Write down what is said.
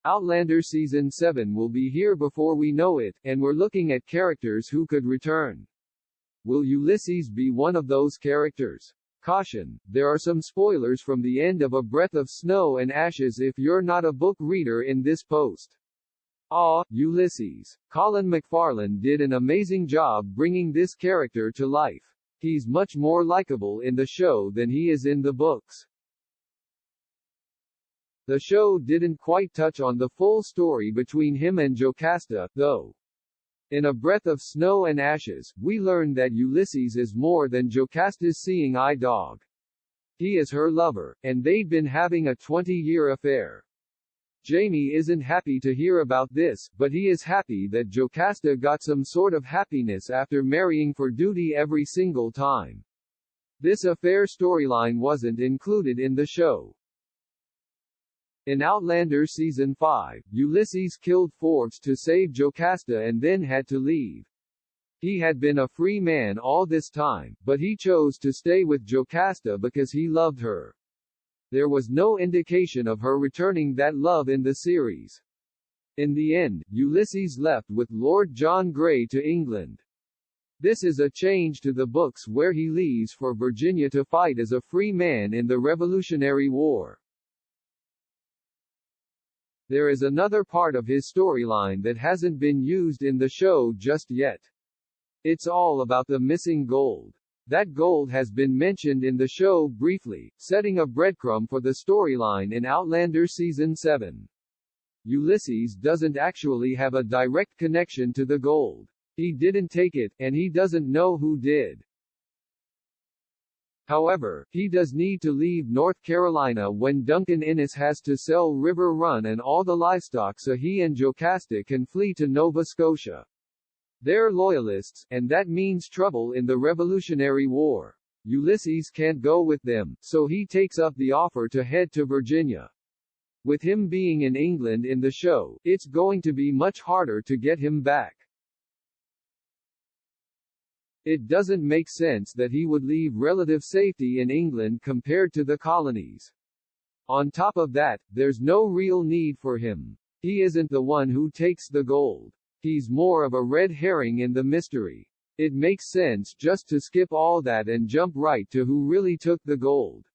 Outlander Season 7 will be here before we know it, and we're looking at characters who could return. Will Ulysses be one of those characters? Caution, there are some spoilers from the end of A Breath of Snow and Ashes if you're not a book reader in this post. Ulysses. Colin McFarlane did an amazing job bringing this character to life. He's much more likable in the show than he is in the books. The show didn't quite touch on the full story between him and Jocasta, though. In A Breath of Snow and Ashes, we learn that Ulysses is more than Jocasta's seeing-eye dog. He is her lover, and they'd been having a 20-year affair. Jamie isn't happy to hear about this, but he is happy that Jocasta got some sort of happiness after marrying for duty every single time. This affair storyline wasn't included in the show. In Outlander Season 5, Ulysses killed Forbes to save Jocasta and then had to leave. He had been a free man all this time, but he chose to stay with Jocasta because he loved her. There was no indication of her returning that love in the series. In the end, Ulysses left with Lord John Grey to England. This is a change to the books where he leaves for Virginia to fight as a free man in the Revolutionary War. There is another part of his storyline that hasn't been used in the show just yet. It's all about the missing gold. That gold has been mentioned in the show briefly, setting a breadcrumb for the storyline in Outlander Season 7. Ulysses doesn't actually have a direct connection to the gold. He didn't take it, and he doesn't know who did. However, he does need to leave North Carolina when Duncan Innes has to sell River Run and all the livestock so he and Jocasta can flee to Nova Scotia. They're loyalists, and that means trouble in the Revolutionary War. Ulysses can't go with them, so he takes up the offer to head to Virginia. With him being in England in the show, it's going to be much harder to get him back. It doesn't make sense that he would leave relative safety in England compared to the colonies. On top of that, there's no real need for him. He isn't the one who takes the gold. He's more of a red herring in the mystery. It makes sense just to skip all that and jump right to who really took the gold.